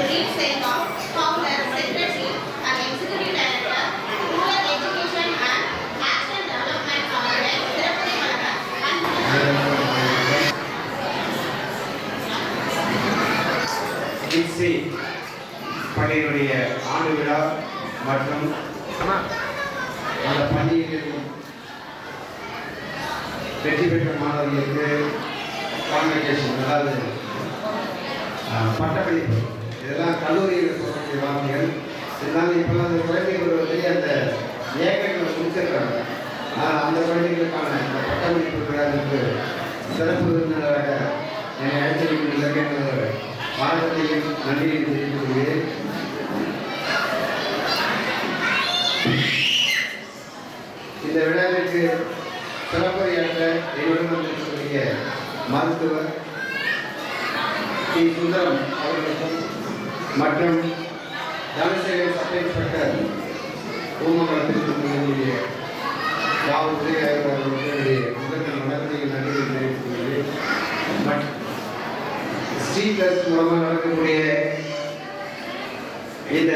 Reed Sengam, founder, secretary, and executive director, Rural Education and Action Development Congress, Tirupati Malagar. கிட்ஸி பள்ளியினுடைய ஆண்டு விழா மற்றும் அந்த பள்ளியில் வெற்றி பெற்ற மாணவர்களுக்கு கான்வெகேஷன், அதாவது பட்டப்படிப்பு, இதெல்லாம் கல்லூரியில் சொல்லக்கூடிய வார்த்தைகள். இருந்தாலும் இப்போல்லாம் அந்த குழந்தைகள் வந்து அந்த ஏக்கங்களை முடிச்சிருக்காங்க. அந்த குழந்தைகளுக்கான இந்த பட்டப்படிப்பு விழாவிற்கு சிறப்பு விருந்தினராக என்னை அழைத்திருக்கின்ற பாரதத்தையும் நன்றியை தெரிவித்துள்ளேன். இந்த விழாவிற்கு சிறப்புரையாற்ற என்னுடன் வந்திருக்கக்கூடிய மருத்துவர் டி. சுந்தரம் அவர்களுக்கும் மற்றும் ஜனசேவை சப் இன்ஸ்பெக்டர் ஊமகலத்திற்கு காவல்துறை அவர்களுடைய முதல் நடத்தையை நன்றியை தெரிவித்துள்ளேன். ஸ்ரீகஸ் மூலமாக நடக்கக்கூடிய இந்த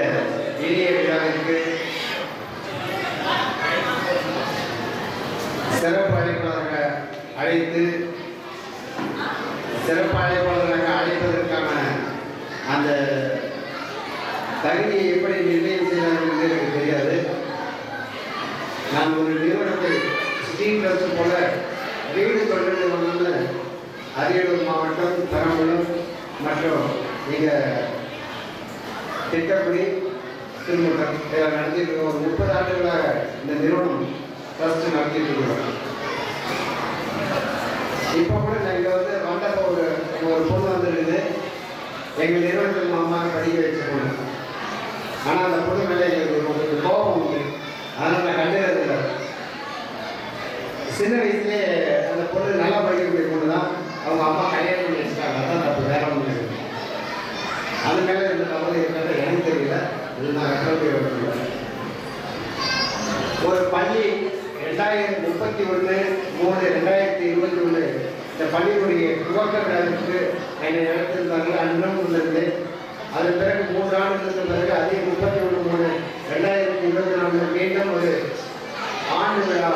இனிய விழாவிற்கு சிறப்பு அழைப்பாளராக அழைப்பதற்கான அந்த தகுதியை எப்படி நிர்ணயம் செய்தார்கள் என்று எனக்கு தெரியாது. நான் ஒரு நிறுவனத்தை ஸ்ரீகஸ் போல வீடு கொண்டு வந்த அரியலூர் மாவட்டம், பெரம்பலூர் மற்றும் இங்கே திட்டக்குடி, திருமுட்டம் இதில் நடத்திட்டு இருக்கோம். ஒரு 30 ஆண்டுகளாக இந்த நிறுவனம் ட்ரஸ்ட் நடத்திட்டு இருக்கிறோம். இப்போ கூட நாங்கள் வந்து வந்தப்போ ஒரு பொண்ணு வந்துருக்குது, எங்கள் நிறுவனத்தில் அம்மா படிக்க வச்ச பொண்ணு. ஆனால் அந்த பொண்ணு மேலே எங்களுக்கு ஒரு கோபம் உண்டு, அதனால் நான் கண்டுறது இல்லை. சின்ன வயசுலேயே அந்த பொண்ணு நல்லா படிக்கக்கூடிய பொண்ணு தான், அவங்க அம்மா கல்யாணம் பண்ணி வச்சுட்டாங்க. அதான் தப்பு, வேற ஒன்று இல்லை. அது மேலே இந்த தவறு இருக்கிறது எனக்கு தெரியல, இது நான் ரெக்கமெண்ட். ஒரு பள்ளி 2031/3/2021 இந்த பள்ளியுடைய துவக்க விழாவிற்கு என்னை நடத்திருந்தார்கள். அன்றும் உள்ளது. அதன் பிறகு 3 ஆண்டுகளுக்கு பிறகு அதே 31/3/2024 மீண்டும் ஒரு ஆண்டு விழா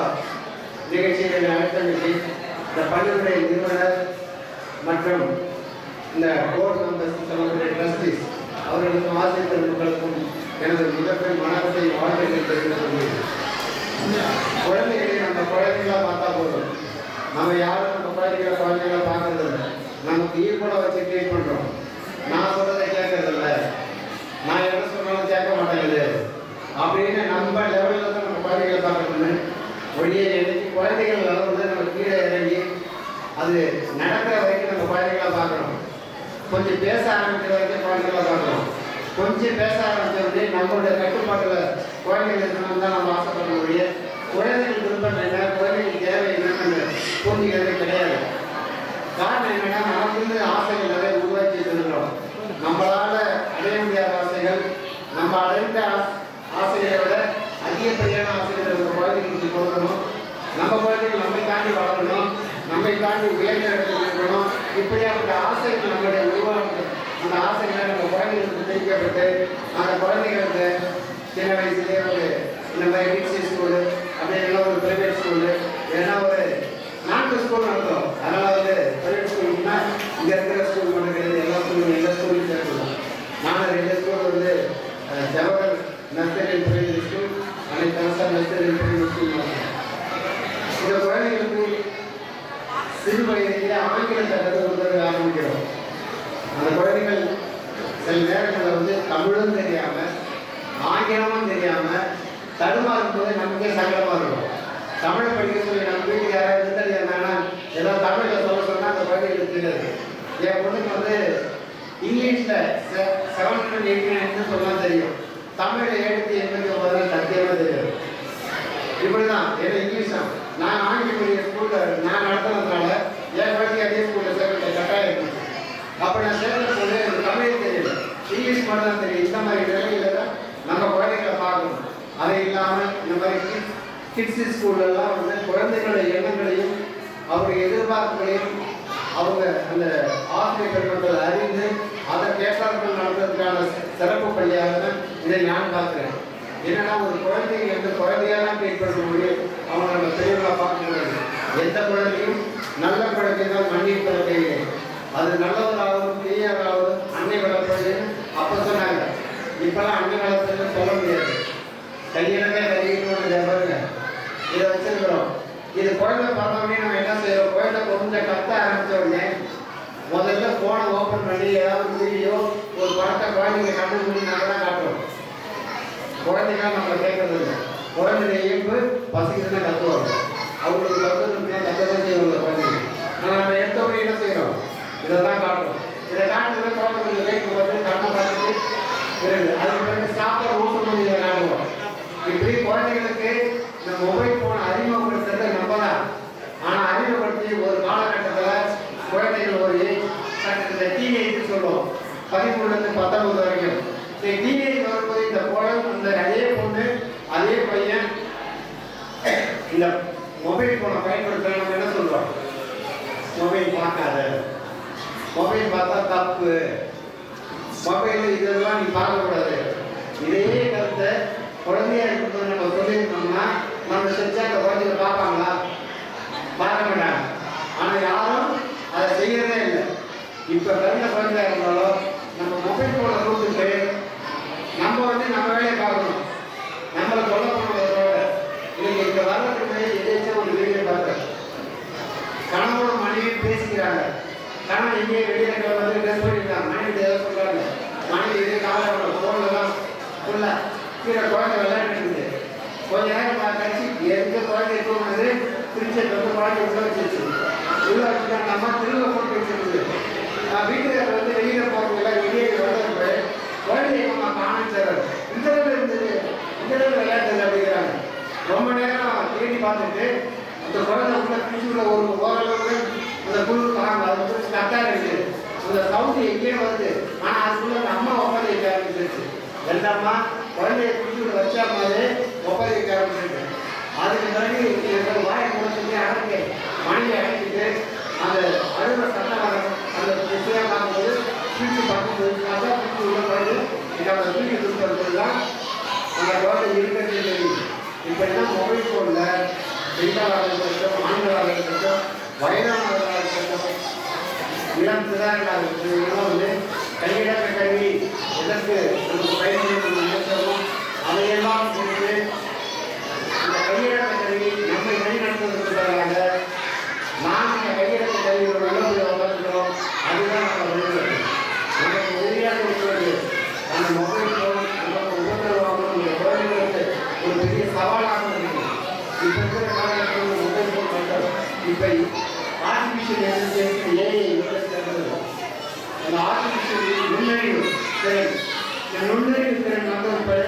நிகழ்ச்சியை நடத்தி இந்த பள்ளியுடைய நிறுவனர் மற்றும் இந்த போர்டு மெம்பர்ஸ் சொல்லக்கூடிய ட்ரஸ்டீஸ் அவர்களுக்கும் ஆசிரியர் மக்களுக்கும் எனது மிகப்பெரிய வணக்கத்தை வாழ்க்கையில் தெரிவித்துள்ளேன். குழந்தைகளை நம்ம குழந்தைகளாக பார்த்தா போதும். நம்ம யாரும் நம்ம குழந்தைகளை பார்க்கறது இல்லை. நமக்கு ஈக்குவலாக வச்சு ட்ரீட் பண்ணுறோம். நான் சொல்றதை கேட்கறதில்ல, நான் என்ன சொன்னாலும் கேட்க மாட்டேங்குது அப்படின்னு நம்ம லெவலில் தான் நம்ம குழந்தைகளை பார்க்கணும்னு ஒழிய எனக்கு குழந்தைகள் வந்து நம்ம கீழே இறங்கி அது நடக்கிற வரைக்கும் நம்ம குழந்தைகளை பார்க்கணும். கொஞ்சம் பேச ஆரம்பிக்கிற வரைக்கும் குழந்தைகளை பார்க்கணும். கொஞ்சம் பேச ஆரம்பித்தவொடனே நம்மளுடைய கட்டுப்பாட்டில் குழந்தைகள் இருக்கணும் தான் நம்ம ஆசைப்பட முடியும். குழந்தைகள் விருப்பம் என்ன, குழந்தைகள் தேவை என்னன்னு புரிஞ்சுக்கிறதே கிடையாது. காரணம் என்னன்னா, நமக்கு ஆசைகள் நிறைய உருவாக்கி இருக்கிறோம். நம்மளால அடைய முடியாத ஆசைகள், நம்ம அடைந்த ஆசைகளை விட அதிகப்படியான ஆசைகளை நம்ம குழந்தைகளுக்கு கொடுக்கணும். நம்ம குழந்தைகள் நம்மை தாண்டி வளரணும், நம்மை தாண்டி உயர்ந்த இடத்துல இருக்கணும். இப்படியாப்பட்ட ஆசைகள் நம்மளுடைய உருவாக்க, அந்த ஆசைகளை நம்ம குழந்தைகளுக்கு தெரிவிக்கப்பட்டு அந்த குழந்தைகளுக்கு சின்ன வயசுலேயே ஒரு இந்த மாதிரி டிசி ஸ்கூலு அப்படின்னா ஒரு பிரைவேட் ஸ்கூலு ஏன்னா ஒரு நாட்டு ஸ்கூல் நடத்தும். அதனால் வந்து பிரைவேட் ஸ்கூலுக்குன்னா இங்கே இருக்கிற ஸ்கூல் பண்ணுறது எல்லா ஸ்கூலும் எல்லா ஸ்கூலையும் சேர்க்கணும். நான் 2 ஸ்கூல் வந்து ஜவஹர் நர்சரி பிரைமரி ஸ்கூல், அனைத்து அரசா நர்சரி பிரைமரி ஸ்கூல். இந்த குழந்தைகளுக்கு சிறு வயதிலேயே ஆங்கிலத்தை கற்றுக் ஆரம்பிக்கிறோம். அந்த குழந்தைகள் சில நேரங்களில் வந்து தமிழும் தெரியாமல் ஆங்கிலமும் தெரியாமல் தடுமாறும் போது நமக்கே சங்கடமாக இருக்கும். தமிழை படிக்க சொல்லி நம்ம வீட்டுக்கு யாராவது இருந்தாங்கன்னா ஏதோ தமிழில் சொல்ல சொன்னால் அந்த குழந்தைகளுக்கு தெரியாது. என் பொண்ணுக்கு வந்து இங்கிலீஷில் 789 சொல்லலாம் தெரியும், தமிழில் 789 சத்தியமாக தெரியாது. இப்படி தான் ஏன்னா இங்கிலீஷ் தான். நான் ஆங்கில மீடியம் ஸ்கூலில் நான் நடத்துனதுனால என் குழந்தைங்க அதே ஸ்கூலில் சேர்க்க கட்டாயம் இருந்துச்சு. அப்போ நான் சேர்ந்த போது எனக்கு தமிழே தெரியல, இங்கிலீஷ் மட்டும் தான் தெரியும். இந்த மாதிரி நிலைமையில தான் நம்ம குழந்தைகளை பார்க்கணும். அது இல்லாமல் இந்த மாதிரி கிட்ஸ் ஸ்கூல்லலாம் வந்து குழந்தைகளுடைய எண்ணங்களையும் அவருடைய எதிர்பார்ப்புகளையும் அவங்க அந்த ஆசிரியர் பெருமக்கள் அறிந்து அதை கேட்டார்கள் நடத்துறதுக்கான சிறப்பு பள்ளியாக தான் இதை நான் பார்க்கிறேன். என்னன்னா ஒரு குழந்தைங்க வந்து குழந்தையெல்லாம் ட்ரீட் பண்ண முடியும், அவங்க நம்ம பெரியவர்களாக பார்க்க முடியாது. எந்த குழந்தையும் நல்ல குழந்தை தான் மன்னிப்பது கையிலே, அது நல்லவராகவும் தீயவராகவும் அன்னை வளர்ப்பதுன்னு அப்போ சொன்னாங்க. இப்பெல்லாம் அன்னை வளர்ப்பதுன்னு சொல்ல முடியாது. கையிலமே கையிட்டு பாருங்க, இதை வச்சிருக்கிறோம். இது குழந்தை பார்த்தோன்னே நம்ம என்ன செய்யறோம், குழந்தை கொஞ்சம் கத்த ஆரம்பிச்ச உடனே முதல்ல போனை ஓப்பன் பண்ணி ஏதாவது வீடியோ ஒரு படத்தை குழந்தைங்க கண்டு முடிஞ்சு தான் காட்டுறோம். குழந்தைங்க நம்ம கேட்கறது இல்லை. குழந்தைய இயல்பு பசிக்கிறதுனா கத்துவாங்க, அவங்களுக்கு கத்துதான் செய்வாங்க குழந்தைங்க. நம்ம எடுத்தவங்க என்ன செய்யறோம், இதை தான் காட்டுறோம். இதை காட்டுறது குழந்தை கொஞ்சம் கேட்கும் போது கண்ணை பார்த்துட்டு இருக்கு. அதுக்கு பிறகு சாப்பிட ஊட்டும் போது இதை காட்டுவோம். இப்படி குழந்தைகளுக்கு இந்த மொபைல் போன் அறிமுகப்படுத்துறது நம்ம தான். ஆனால் அறிமுகப்படுத்தி ஒரு காலகட்டத்தில் குழந்தைகள் ஒரு இந்த டீனேஜ் சொல்லுவோம், 13-19 வரைக்கும். இந்த டீனேஜ் வரும்போது இந்த குழந்தை அதே பொண்ணு அதே பையன் இந்த மொபைல் போனை பயன்படுத்த நம்ம என்ன சொல்றோம், மொபைல் பார்க்காத, மொபைல் பார்த்தா தப்பு, மொபைல் இதெல்லாம் நீ பார்க்கக்கூடாது. இதே கருத்தை குழந்தையா இருக்கும்போது நம்ம சொல்லியிருந்தோம்னா நம்ம செஞ்சா அந்த குழந்தைங்க பார்ப்பாங்களா, பார்க்க மாட்டாங்க. ஆனால் யாரும் அதை செய்யறதே இல்லை. இப்போ பிறந்த குழந்தையா இருந்தாலும் நம்ம மொபைல் போனை கொடுத்துட்டு நம்ம வந்து நம்ம வேலையை பார்க்கணும், நம்மளை சொல்ல போனதோட இன்னைக்கு இந்த வரத்துக்கு எதாச்சும் ஒரு வீடியோ பார்த்தேன். கணவனும் மனைவி பேசிக்கிறாங்க, கணவன் எங்கேயே வெளியில வந்து ட்ரெஸ் பண்ணியிருக்காங்க, மனைவி ஏதாவது சொல்றாங்க, மனைவி இதே கால போனதான் ஃபுல்லா கீழே குழந்தை விளையாண்டுருக்குது. கொஞ்ச நேரம் கழிச்சு எந்த குழந்தை தூங்குனது திருச்சி வந்து குழந்தை உள்ள வச்சிருச்சு. உள்ள வச்சுட்டா நம்ம திரும்ப போட்டு வச்சிருக்குது. வீட்டுக்காரர் வந்து வெளியில போறவங்க வெளியே வளர்ந்து குழந்தை நம்ம காணிச்சார் இந்த இருந்தது, இந்த விளையாடுறது அப்படிங்கிறாங்க. ரொம்ப நேரம் தேடி பார்த்துட்டு அந்த குழந்தை உள்ள பிடிச்சுள்ள ஒரு ஓரளவுக்கு அந்த குழு தாங்க, அது வந்து கரெக்டாக இருக்குது. அந்த சவுண்டு எங்கேயே வருது, ஆனால் அதுக்குள்ள அந்த அம்மா ஒப்பதை வைக்க ஆரம்பிச்சிருச்சு. எல்லாமா குழந்தைய பிடிச்சுள்ள வச்சா மாதிரி ஒப்பதை வைக்க ஆரம்பிச்சிருக்கு. அதுக்கு பிறகு வாயை கொடுத்துட்டு அடக்கி மனைவி அடைச்சிட்டு அந்த அழுவ சட்டம் அந்த விஷயம் பார்க்கும்போது பிடிச்சு பார்க்கும்போது அதான் பிடிச்சி உள்ள போயிட்டு நம்ம தூக்கி கொடுக்கறது தான் அந்த குழந்தை இருக்கிறது தெரியுது. இப்போ என்ன மொபைல் ஃபோனில் பெண்களாக இருக்கட்டும், ஆண்களாக இருக்கட்டும், வயதானவர்களாக இருக்கட்டும், இளம் சிறார்களாக இருக்கட்டும், இதெல்லாம் வந்து கையிடக்க கல்வி எதற்கு நமக்கு பயன்படுத்த நினைச்சோமோ அதையெல்லாம் கொடுத்து இந்த கையிடக்க கல்வி நம்மை வழிநடத்துவதற்காக நாங்கள் கையிடக்க கல்வியோட உணவு வளர்க்கிறோம். அதுதான் நம்ம வழிநடத்தும். நமக்கு உதவியாக இருக்கிறது அந்த மொபைல் ஃபோன் நமக்கு உபத்திரவாகவும் இந்த குழந்தைகளுக்கு ஒரு பெரிய சவாலாக இருக்குது. இப்போ இருக்கிற காலகட்டத்தில் மொபைல் ஃபோன் பண்ணுறோம். இப்போ ஆர்டிஃபிஷியல் இன்டெலிஜென்ஸ் ஏஐ அந்த ஆர்டிஃபிஷியல் நுண்ணறிவு திறன், இந்த நுண்ணறிவு திறன் வந்து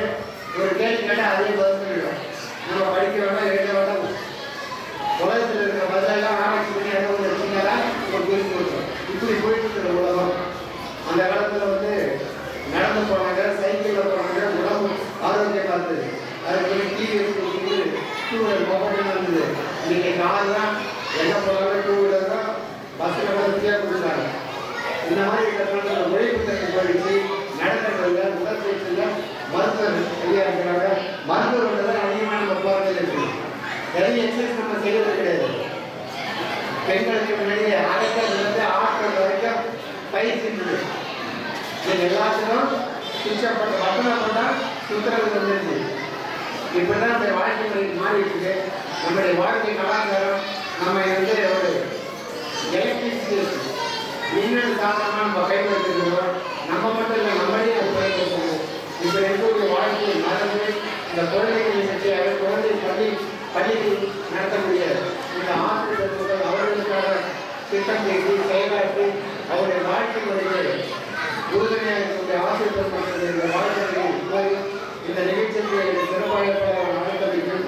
ஒரு கேள்வி கேட்டால் அதே பதில் சொல்லிடும். நம்ம படிக்க வேண்டாம், எழுத வேண்டாம், உலகத்தில் இருக்கிற பதிலெல்லாம் ஆராய்ச்சி பண்ணி அதை ஒரு வச்சுனால ஒரு பேசி கொடுத்தோம். இப்படி போயிட்டு இருக்கிற உலகம். அந்த காலத்தில் வந்து நடந்து போனாங்க, சைக்கிளில் போனாங்க, உடம்பு ஆரோக்கியமாக இருந்தது. அதுக்கு டிவிஎஸ் கொடுத்துட்டு டூ வீலர் மொபைல் இருந்தது. இன்னைக்கு கார் தான் எங்கே போனாலும் டூ வீலர் தான், பஸ்ஸில் கூட ஃப்ரீயாக கொடுத்தாங்க. இந்த மாதிரி இருக்கிற உழைப்பு தண்ணி போயிடுச்சு. நடக்கிறதில்ல, உடற்பயிற்சியில் மருத்துவர் சரியாக இருக்கிறாங்க. மருத்துவர்கள் தான் அதிகமாக நம்ம போகிறதே இருக்குது. நிறைய எக்ஸசைஸ் நம்ம செய்வது கிடையாது. பெண்களுக்கு முன்னாடி அரைக்கிறதுலேருந்து ஆட்கள் வரைக்கும் பயிற்சி இருந்தது. இது எல்லாத்திலும் சுற்றப்பட்ட வசனம் பண்ணால் சுற்றுறது வந்துருச்சு. இப்படி தான் அந்த வாழ்க்கை முறை மாறிட்டு நம்முடைய வாழ்க்கை கலாச்சாரம் நம்ம வந்து ஒரு எலக்ட்ரிசிட்டி மின்னணு சாதனமாக நம்ம பயன்படுத்திருக்கிறோம். நம்ம மட்டும் இல்லை, நம்மளே அதை பயன்படுத்தணும். இப்போ இருக்கக்கூடிய வாழ்க்கையை மறந்து இந்த குழந்தைகளை பற்றி குழந்தை பள்ளிக்கு நடத்த முடியாது. இந்த ஆசிரியர்கள் அவர்களுக்கான திட்டம் செய்து செயலாற்றி அவருடைய வாழ்க்கை முறையை உறுதுணையாக இருக்கக்கூடிய ஆசிரியர்கள் மற்றும் இந்த வாழ்க்கையை போய் இந்த நிகழ்ச்சியை சிறப்பாக நடத்தவைக்கும்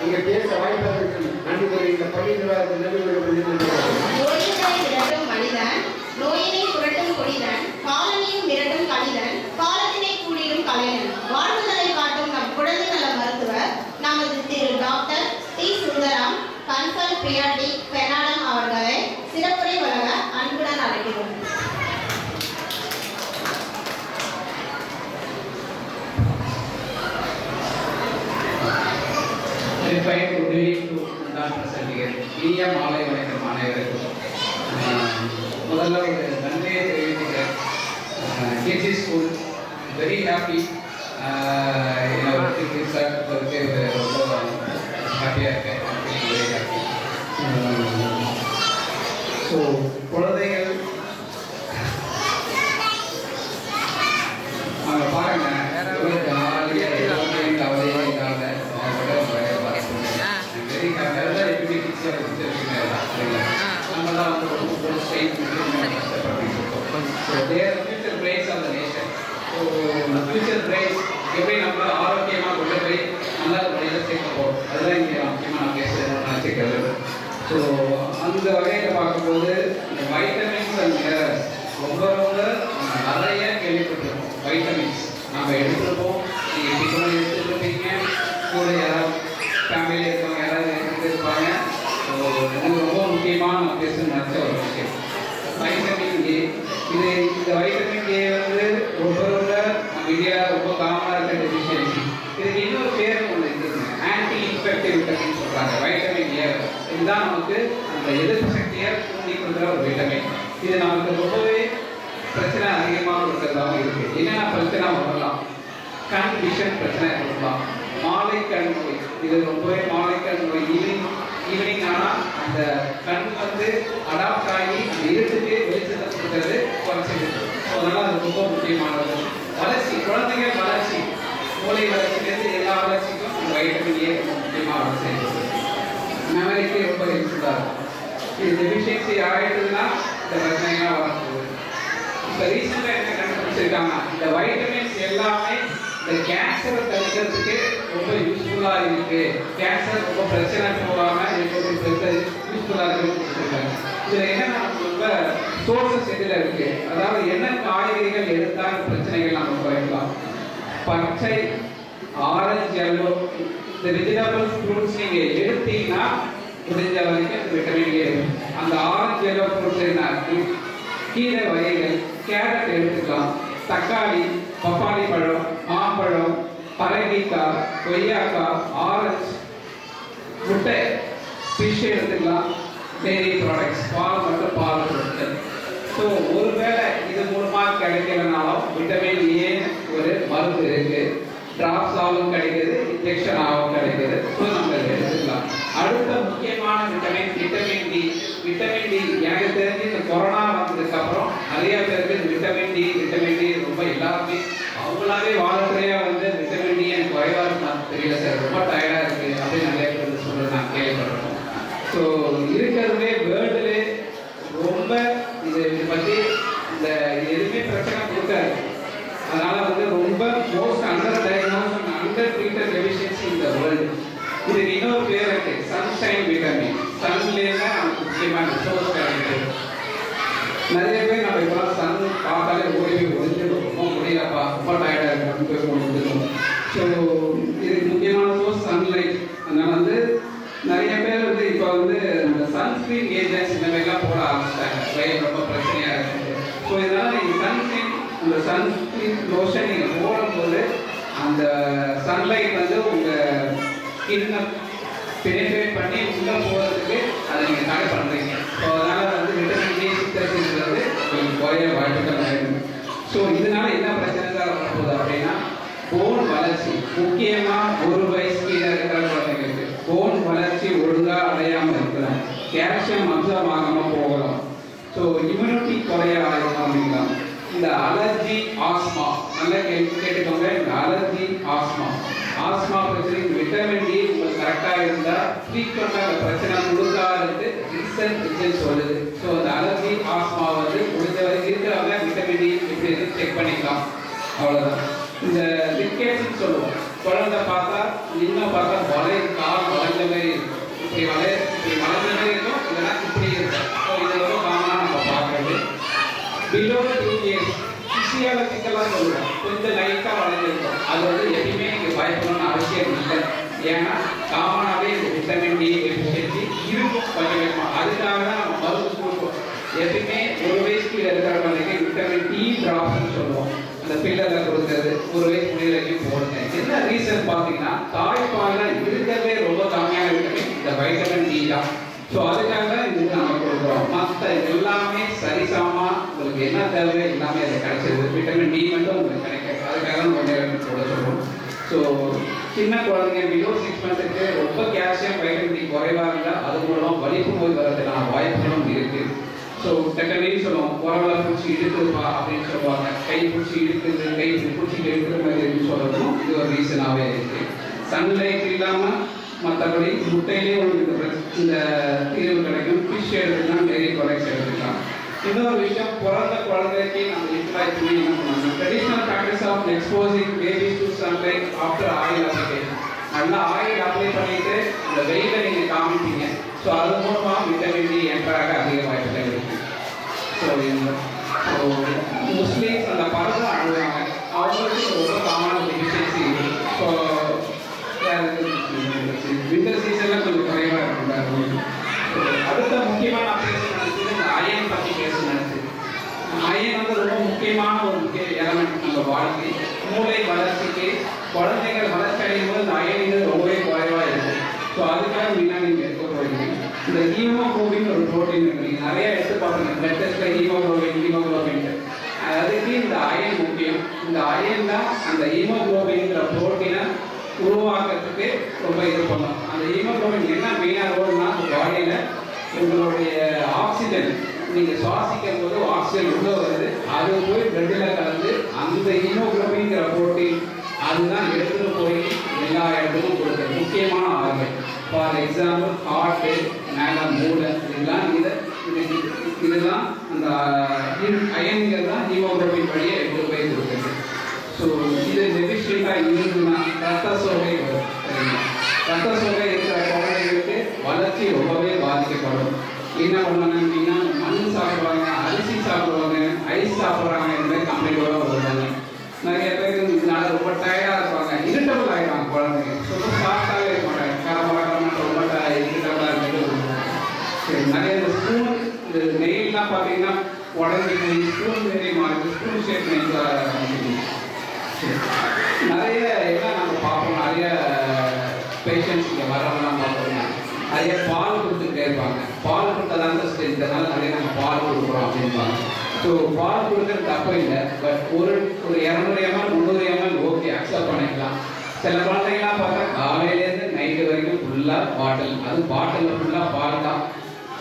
இங்கே பேச வாய்ப்பதற்கும் நன்றி கூறி இந்த பள்ளி நிர்வாகத்தில் மனிதன் நோயினை புரட்டும் கொடிதன், காலனையும் மிரட்டும் கணிதன், காலத்தினை கூடிடும் கலைஞன், வாழ்வுகளை காட்டும் நம் குழந்தை நல மருத்துவர் நமது திரு டாக்டர் டி. சுந்தரம் கன்சல் பிரியாடி பெர்னாடம் அவர்களை சிறப்புரை வழங்க அன்புடன் அழைக்கிறோம். இனிய மாலை வணக்கம் அனைவருக்கும். முதல்ல ஒரு நன்றியை தெரிவிக்கிறேன். KG school very happy. என்னோட சார்க்கு ரொம்ப ஹாப்பியாக இருக்கேன். Very happy. ஸோ குழந்தைகள் அவங்க பாருங்க எப்படி நம்ம ஆரோக்கியமாக கொண்டு போய் நல்ல முறையில் சேர்க்க போகிறோம், அதுதான் இங்கே முக்கியமாக நான் பேசுகிறேன் நினச்சிக்கிறது. ஸோ அந்த வகையில் பார்க்கும்போது இந்த வைட்டமின்ஸ் அண்ட் மினரல்ஸ் ரொம்ப ரொம்ப நிறைய கேள்விப்பட்டிருக்கோம். வைட்டமின்ஸ் நம்ம எடுத்துருப்போம், நீங்கள் டிஃபன் எடுத்துருப்பீங்க, கூட யாராவது ஃபேமிலியில் இருக்கவங்க யாராவது எடுத்துருப்பாங்க. ஸோ இது ரொம்ப முக்கியமாக நான் பேசணும்னு நினச்ச ஒரு விஷயம் வைட்டமின் ஏ. இந்த வைட்டமின் ஏ வந்து ரொம்ப ரொம்ப இந்தியாவில் ரொம்ப காமனாக இருக்கிற டெஃபிஷியன்சி. இதுக்கு இன்னொரு பேர் ஒன்று இருக்குதுங்க, ஆன்டி இன்ஃபெக்டிவ் விட்டமின் சொல்கிறாங்க. வைட்டமின் ஏ இதுதான் நமக்கு அந்த எதிர்ப்பு சக்தியை தூண்டி கொடுக்குற ஒரு விட்டமின். இது நமக்கு ரொம்பவே பிரச்சனை அதிகமாக இருக்கிறதாகவும் இருக்குது. என்னென்ன பிரச்சனை வரலாம்? கண் விஷன் பிரச்சனை கொடுக்கலாம், மாலை கண் நோய். இது ரொம்பவே மாலை கண் நோய் ஈவினிங் ஆனால் அந்த கண் வந்து அடாப்ட் ஆகி அந்த இருட்டுக்கு வெளிச்சத்தை கொடுக்கறது குறைச்சிருக்கு. ஸோ அதனால் அது ரொம்ப முக்கியமானது. வளர்ச்சி, குழந்தைகள் வளர்ச்சி, மூளை வளர்ச்சியிலேருந்து எல்லா வளர்ச்சிக்கும் இந்த வைட்டமின் ஏ ரொம்ப முக்கியமாக வளர்ச்சி. மெமரிக்கு ரொம்ப ஹெல்ப்ஃபுல்லாக இருக்கும். இது டெஃபிஷியன்சி ஆகிடுதுன்னா இந்த பிரச்சனைகள்லாம் வரப்போகுது. இப்போ ரீசெண்டாக என்ன கண்டுபிடிச்சிருக்காங்க, இந்த வைட்டமின்ஸ் எல்லாமே இந்த கேன்சரை தடுக்கிறதுக்கு ரொம்ப யூஸ்ஃபுல்லாக இருக்குது. கேன்சர் ரொம்ப பிரச்சனை போகாமல் இருக்கிறதுக்கு யூஸ்ஃபுல்லாக இருக்குன்னு கொடுத்துருக்காங்க. இதில் என்னென்ன ரொம்ப சோர்ஸஸ் எதில் இருக்குது, அதாவது என்ன காய்கறிகள் எடுத்தால் பிரச்சனைகள் நம்ம குறைக்கலாம். பச்சை, ஆரஞ்சு, எல்லோ இந்த வெஜிடபிள்ஸ் ஃப்ரூட்ஸ் நீங்கள் எடுத்தீங்கன்னா முடிஞ்ச வரைக்கும் விட்டமின் ஏ. அந்த ஆரஞ்சு எல்லோ ஃப்ரூட்ஸ் என்ன, கீரை வகைகள், கேரட் எடுத்துக்கலாம், தக்காளி, பப்பாளி பழம், மாம்பழம், பரங்கிக்காய், கொய்யாக்காய், ஆரஞ்சு, முட்டை, ஃபிஷ் எடுத்துக்கலாம், டெய்ரி ப்ராடக்ட்ஸ், பால் மற்றும் பால் பொருட்கள். ஸோ ஒருவேளை இது மூலமாக கிடைக்கலனாலும் விட்டமின் ஏ ஒரு மருந்து இருக்குது. ட்ராப்ஸ் ஆகவும் கிடைக்குது, இன்ஜெக்ஷன் ஆகவும் கிடைக்குது. ஸோ நம்ம எடுத்துக்கலாம். அடுத்த முக்கியமான விட்டமின் டி. விட்டமின் டி எனக்கு தெரிஞ்சு இந்த கொரோனா வந்ததுக்கப்புறம் நிறைய பேருக்கு இந்த விட்டமின் டி ரொம்ப எல்லாருமே அவங்களாவே வாழத்துறையாக வந்து விட்டமின் டி எனக்கு குறைவாக இருக்குன்னு தெரியல சார், ரொம்ப டயர்டாக இருக்குது அப்படின்னு நிறைய பேர் சொல்கிறது நான் கேள்விப்படுறோம். ஸோ இருக்கிறதுலே வேர்ல்டுலே ரொம்ப இதை பற்றி இந்த எதுவுமே பிரச்சனை கொடுக்காது. அதனால் வந்து ரொம்ப most under diagnose and under treated deficiency இந்த வேர்ல்டு. இதுக்கு இன்னொரு பேர் இருக்கு, சன்ஷைன் விட்டமின். சன்லேருந்து நமக்கு முக்கியமான சோர்ஸ் கிடைக்குது. நிறைய பேர் நம்ம இப்போலாம் சன் பார்த்தாலே ஓடி போய் ஒழிஞ்சிடும், ரொம்ப முடியலப்பா, ரொம்ப டயர்டாக இருக்கும் போய் ஒழிஞ்சிடும். ஸோ இதுக்கு முக்கியமான சோர்ஸ் சன்லைட். அதனால் வந்து நிறைய பேர் வந்து இப்போ வந்து நம்ம சன்ஸ்கிரீன் ஏஜென்ட்ஸ் இந்த மாதிரிலாம் போட ஆரம்பிச்சிட்டாங்க. வயிறு ரொம்ப பிரச்சனையாக இருக்குது. ஸோ இதனால் நீங்கள் சன்ஸ்கிரீன், அந்த சன்ஸ்கிரீன் லோஷன் நீங்கள் போடும்போது அந்த சன்லைட் வந்து உங்கள் ஸ்கின்னை பெனிட்ரேட் பண்ணி உள்ளே போகிறதுக்கு அதை நீங்கள் தடை பண்ணுறீங்க. ஸோ அதனால் வந்து விட்டமின் டி சித்தரிக்கிறது உங்களுக்கு குறைய வாய்ப்புகள் ஆகிடும். ஸோ இதனால் என்ன பிரச்சனை தான் வரப்போகுது அப்படின்னா, போன் வளர்ச்சி, முக்கியமாக 1 வயசு கீழே இருக்கிற குழந்தைங்களுக்கு போன் வளர்ச்சி ஒழுங்காக அடையாமல் இருக்கலாம், கால்சியம் அப்சர்வ் ஆகாமல் போகலாம். ஸோ இம்யூனிட்டி குறைய ஆரம்பிக்கலாம். இந்த அலர்ஜி, ஆஸ்மா, நல்லா கேட்டுக்கோங்க. இந்த அலர்ஜி, ஆஸ்மா பிரச்சனை விட்டமின் டி உங்களுக்கு கரெக்டாக இருந்தால் ஃப்ரீக்வெண்ட்டாக அந்த பிரச்சனை கொடுக்காது ரிசல்ட் சொல்லுது. ஸோ அந்த அலர்ஜி, ஆஸ்மா வந்து முடிஞ்ச வரைக்கும் இருக்கிறவங்க விட்டமின் டி எப்படி இருக்கு செக் பண்ணிக்கலாம், அவ்வளோதான். இந்த ரிக்கேட்ஸ்ன்னு சொல்லுவோம், குழந்தை பார்த்தா இன்னும் பார்த்தா கால் வளைஞ்ச மாதிரி இருக்கும், இப்படி வளைஞ்ச மாதிரி இருக்கும், இல்லைன்னா இப்படி இருக்கும். ஸோ இது ரொம்ப காமனாக நம்ம பார்க்குறது. பிலோ 2 இயர்ஸ் ஃபிசியாலஜிக்கலாக சொல்லுவோம், கொஞ்சம் லைட்டாக வளைஞ்சிருக்கும். அது வந்து எப்பயுமே நீங்கள் பயப்படணும்னு அவசியம் இல்லை. ஏன்னா காமனாகவே இந்த விட்டமின் டி டெஃபிஷியன்சி இருக்கும் கொஞ்சம் வேகமாக. அதுக்காக தான் நம்ம மருந்து கொடுப்போம். எப்பயுமே 1 வயசுக்கு இருக்கிற குழந்தைக்கு விட்டமின் டி ட்ராப்ஸ்ன்னு சொல்லுவோம். அந்த பில்லரில் கொடுக்குறது 1 வயசு முடிவு வரைக்கும் போடுங்க. என்ன ரீசன் பார்த்தீங்கன்னா, தாய்ப்பாலில் இருக்கிறதே ரொம்ப கம்மியான விட்டமின் இந்த வைட்டமின் டி தான். ஸோ அது மட்டும் உங்களுக்கு கிடைக்காது. அதுக்காக தான் கொஞ்சம் போட சொல்கிறோம். ஸோ சின்ன குழந்தைங்க பிலோ 6 மந்த்துக்கு ரொம்ப கால்சியம் வைட்டமின் டி குறைவாக இருந்தால் அது மூலமாக வலிப்பு நோய் வரதுக்கான வாய்ப்புகளும் இருக்குது. ஸோ டக்குனே சொல்லுவோம், உறவுல பிடிச்சி இழுக்குதுப்பா அப்படின்னு சொல்லுவாங்க. கை பிடிச்சி இழுக்குது, கை பிடிச்சி இழுக்கிற மாதிரி இருக்குன்னு சொல்கிறதும் இது ஒரு ரீசனாகவே இருக்குது. சன்லைட் இல்லாமல் மற்றபடி முட்டையிலே உங்களுக்கு இந்த தீர்வு கிடைக்கும். ஃபிஷ் எடுத்துக்கலாம், டெய்ரி ப்ராடக்ட்ஸ் எடுத்துக்கலாம். இன்னொரு விஷயம், பிறந்த குழந்தைக்கு நம்ம யூட்டிலைஸ் பண்ணி என்ன பண்ணணும், traditional practice of exposing babies to sunlight after oil application. நல்லா ஆயில் அப்ளை பண்ணிட்டு அந்த வெயிலை நீங்கள் காமிப்பீங்க. ஸோ அது மூலமாக விட்டமின் டி என்ட்ராக அதிக வாய்ப்புகள் இருக்குது. ஸோ முஸ்லீம்ஸ் அந்த பறவை அழுவாங்க, அவங்களுக்கு ரொம்ப காமனான டிஃபிஷியன்சி. ஸோ விண்டர் சீசனில் கொஞ்சம் குறைவாக இருக்கும். அடுத்த முக்கியமான அயன் பற்றி பேச நினைச்சு, அயன் வந்து ரொம்ப முக்கியமான ஒரு முக்கிய எலமெண்ட் நம்ம பாடிக்கு. மூளை வளர்ச்சிக்கு, குழந்தைகள் வளர்ச்சி அடையும் போது இந்த அயன் ரொம்பவே குறைவாக இருக்கும். ஸோ அதுக்காக மெயினாக நீங்கள் எடுக்க போகிறீங்க. இந்த ஹீமோகுளோபின் ஒரு ப்ரோட்டீன் இருக்குது, நீங்கள் நிறைய எடுத்து பார்ப்பீங்க பிளட் டெஸ்ட்டில் ஹீமோகுளோபின். அதுக்கு இந்த அயன் முக்கியம். இந்த அயன் தான் அந்த ஹீமோகுளோபின்ங்கிற ப்ரோட்டீனை உருவாக்குறதுக்கு ரொம்ப இது பண்ணும். அந்த ஹீமோகுளோபின் என்ன மெயினாக ரோல்னா, பாடியில் உங்களுடைய ஆக்சிஜன் நீங்கள் சுவாசிக்கும் போது ஆக்சிஜன் உள்ள வருது, அது போய் பிளட்டில் கலந்து அந்த ஹீமோகுளோபின்ங்கிற ப்ரோட்டீன் அதுதான் எடுத்துகிட்டு போய் எல்லா இடத்துக்கும் கொடுக்குறது முக்கியமான ஆர்கன். ஃபார் எக்ஸாம்பிள் ஹார்ட்டு, மேலே மூளை, இதெல்லாம் அந்த அயன்கள் தான் ஹீமோகுளோபின் வழியை எடுத்து போய் கொடுக்குறது. ஸோ இது டெபிஷியண்டாக இருந்ததுன்னா ரத்த சோகை வரும். சரிங்களா? ரத்த சோகை இருக்கிற குழந்தைங்களுக்கு வளர்ச்சி ரொம்பவே பாதிக்கப்படும். என்ன பண்ணுவாங்க அப்படின்னா, மண் சாப்பிடுவாங்க, அரிசி சாப்பிடுவாங்க, ஐஸ் சாப்பிட்றாங்க, இந்த மாதிரி கம்ப்ளைண்டோட வருவாங்க. நிறைய பேருக்கு இதனால ரொம்ப டயர்டாக இருப்பாங்க, இரிட்டபிள் ஆகிடுவாங்க குழந்தைங்க. ரொம்ப சாஃப்டாகவே இருக்க மாட்டாங்க, கரமரமாக ரொம்ப இரிட்டபிளாக இருந்துட்டு. சரி, நிறைய இந்த ஸ்பூன், இந்த நெயிலாம் பார்த்தீங்கன்னா உடஞ்சி போய் ஸ்பூன் மாரி மாறி ஸ்பூன் ஷேப் நெயில். நிறைய எல்லாம் நம்ம பார்ப்போம், நிறைய பேஷண்ட்ஸ் இங்கே வரவங்கலாம் பார்ப்போம்னா நிறைய பால் கொடுத்துட்டே இருப்பாங்க. பால் கொடுத்ததாங்க இதனால நிறைய நம்ம பால் கொடுக்குறோம் அப்படின்பாங்க. ஸோ பால் கொடுக்குறது தப்பு இல்லை, பட் ஒரு 200 ml 300 ml ஓகே அக்செப்ட் பண்ணிக்கலாம். சில குழந்தைங்களாம் பார்த்தா காலையிலேருந்து நைட்டு வரைக்கும் ஃபுல்லாக பாட்டில், அது பாட்டிலில் ஃபுல்லாக பால் தான்.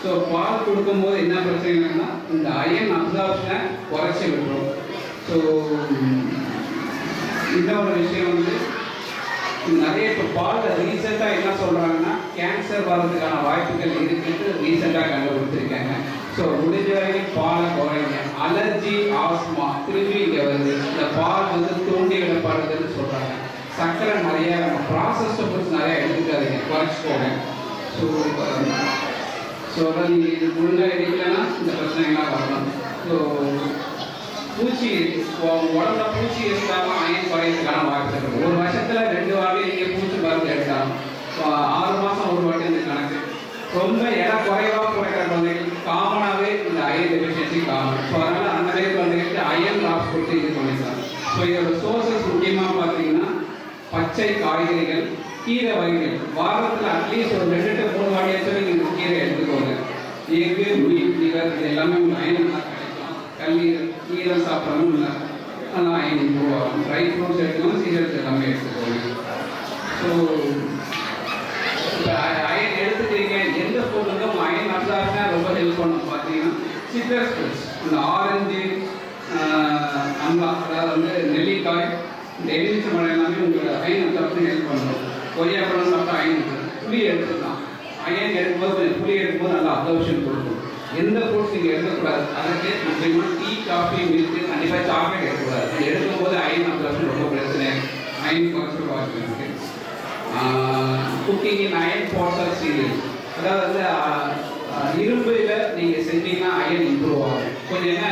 ஸோ பால் கொடுக்கும்போது என்ன பிரச்சனைனா, இந்த அயன் அப்சார்ப்ஷனை குறைச்சி விட்டுரும். ஸோ இன்னொரு விஷயம் வந்து, நிறைய இப்போ பாலில் ரீசெண்டாக என்ன சொல்கிறாங்கன்னா, கேன்சர் வர்றதுக்கான வாய்ப்புகள் இருக்குன்னு ரீசெண்டாக கண்டுபிடிச்சிருக்காங்க. ஸோ முடிஞ்ச வரைக்கும் பாலை குறைங்க. அலர்ஜி, ஆஸ்மா திரும்பி இங்கே வருது, இந்த பால் வந்து தூண்டி விடப்படுதுன்னு சொல்கிறாங்க. சர்க்கரை நிறைய ப்ராசஸ்டு ஃபுட்ஸ் நிறையா எடுத்துக்காதீங்க, குறைச்சிக்கோங்க. ஸோ அதான் நீங்கள் இது ஒழுங்காக எடுக்கலைன்னா இந்த பிரச்சனைகள்லாம் வரணும். ஸோ பூச்சி உடம்புல பூச்சி இருந்தாலும் அயன் குறையதுக்கான வாய்ப்பு இருக்குது. ஒரு வருஷத்துல 2 வாட்டி நீங்கள் பூச்சி மருந்து எடுத்தாலும் 6 மாதம் ஒரு வாட்டி இந்த கணக்கு. ரொம்ப இடம் குறைவாக குறைக்கிற குழந்தைங்களுக்கு காமனாகவே இந்த அயன் டெஃபிஷியன்சி காமன். ஸோ அதனால் அந்த மாதிரி குழந்தைங்களுக்கு அயன் ட்ராப்ஸ் கொடுத்து இது பண்ணிக்கலாம். ஸோ இதோட சோர்சஸ் முக்கியமாக பார்த்தீங்கன்னா பச்சை காய்கறிகள், கீரை வகைகள். வாரத்தில் அட்லீஸ்ட் ஒரு 2 to 3 வாட்டியாச்சும் நீங்கள் கீரை எடுத்துக்கோங்க. எக்கு, மீட், லிவர் இது எல்லாமே உங்களுக்கு அயன் கிடைக்கலாம். கல்லீரல், ஈரம் சாப்பிடணும் இல்லை, நல்லா அயன் இம்ப்ரூவ் ஆகும். ட்ரை ஃப்ரூட்ஸ் எடுத்துக்கணும், சீரியல்ஸ் எல்லாமே எடுத்துக்கோங்க. ஸோ இப்போ அயன் எடுத்துக்கிறீங்க, எந்த பொருளுக்கும் அயன் அப்சார்ப்ஷன் ரொம்ப ஹெல்ப் பண்ணணும். பார்த்தீங்கன்னா சிட்ரஸ் ஃப்ரூட்ஸ், இந்த ஆரஞ்சு, அம்லா, அதாவது வந்து நெல்லிக்காய், இந்த எலுமிச்சம்பழம் எல்லாமே உங்களுக்கு அயன் அப்சார்ப்ஷன் ஹெல்ப் பண்ணணும். கொய்யாப்பழம் சாப்பிட்டா அயன் இருக்குது. புளி எடுத்துக்கலாம், அயன் எடுக்கும்போது புளி எடுக்கும்போது நல்லா அப்சார்ப்ஷன் கொடுக்கும். எந்த ஃப்ரூட்ஸ் நீங்கள் எடுக்கக்கூடாது, அதற்கு முக்கியமாக டீ, காஃபி, மில்க்கு, கண்டிப்பாக சாக்லேட் எடுக்கக்கூடாது. அது எடுக்கும்போது அயன் அப்சார்ப்ஷன் ரொம்ப பிரச்சனை, அயன் குறைச்சி வாய்ப்பு இருக்குது. Cooking in iron pot or cereal, அதாவது வந்து இரும்பில் நீங்கள் செஞ்சீங்கன்னா அயன் இம்ப்ரூவ் ஆகும். கொஞ்சம் என்ன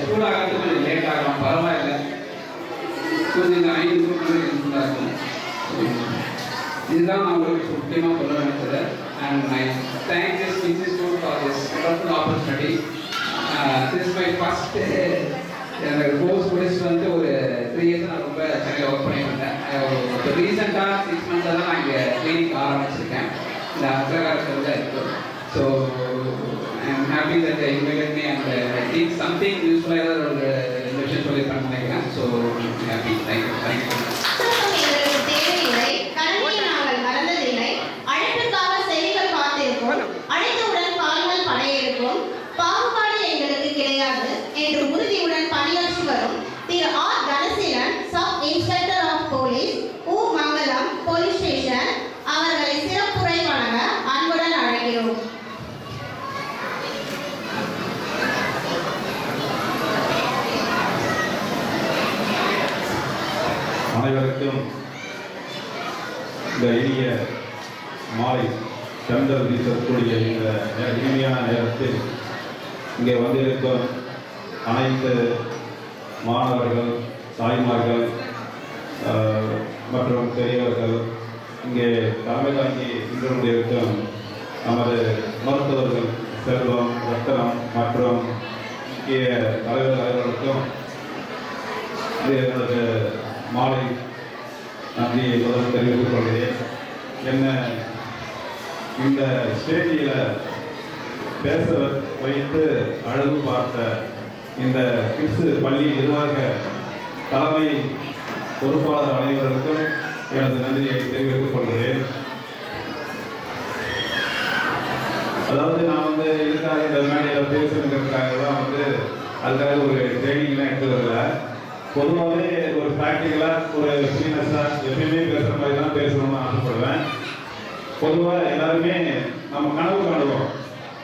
சூடாகிறது கொஞ்சம் லேட் ஆகலாம், பரவாயில்லை, கொஞ்சம் இந்த அயன் இம்ப்ரூவ் பண்ண யூஸ்ஃபுல்லாக இருக்கும். இதுதான் நான் உங்களுக்கு முக்கியமாக சொல்ல நினைச்சது. And I thank this institute for this wonderful opportunity. This is my first course முடிச்சுட்டு வந்து ஒரு 3 years நான் ரொம்ப சென்னையில் ஒர்க் பண்ணிட்டு இருந்தேன். இப்போ ரீசெண்டாக 6 months தான் நான் இங்கே கிளினிக் ஆரம்பிச்சிருக்கேன். இந்த அக்ரகாரத்தில் தான் இருக்குது. So I am happy that invited me and I think something யூஸ்ஃபுல்லாக ஏதாவது ஒரு விஷயம் சொல்லியிருப்பேன்னு நினைக்கிறேன். ஸோ அனைவருக்கும் இந்த இனிய மாலை சென்றல் வீசக்கூடிய இந்த இனிமையான நேரத்தில் இங்கே வந்திருக்கும் அனைத்து மாணவர்கள், தாய்மார்கள் மற்றும் பெரியவர்கள், இங்கே தலைமை தாங்கி இன்று கொண்டிருக்கும் நமது மருத்துவர்கள் செல்வம், ரத்தனம் மற்றும் முக்கிய தலைவர்களுக்கும் எனது மாலை நன்றியை முதல் தெரிவித்துக் கொள்கிறேன். என்ன இந்த ஸ்டேஜில் பேச வைத்து அழகு பார்த்த இந்த கிட்ஸு பள்ளி நிர்வாக தலைமை பொறுப்பாளர் அனைவருக்கும் எனது நன்றியை தெரிவித்துக் கொள்கிறேன். அதாவது நான் இதுக்காக இந்த மேடையில் பேசுறதுக்காக தான் அதுக்காக ஒரு ட்ரைனிங்லாம் எடுத்துக்கிறதில்ல. பொதுவாகவே ஒரு ப்ராக்டிக்கலாக ஒரு சீனியர்ஸாக எப்பயுமே பேசுகிற மாதிரி தான் பேசணும்னு ஆசைப்படுவேன். பொதுவாக எல்லாருமே நம்ம கனவு காணுவோம்.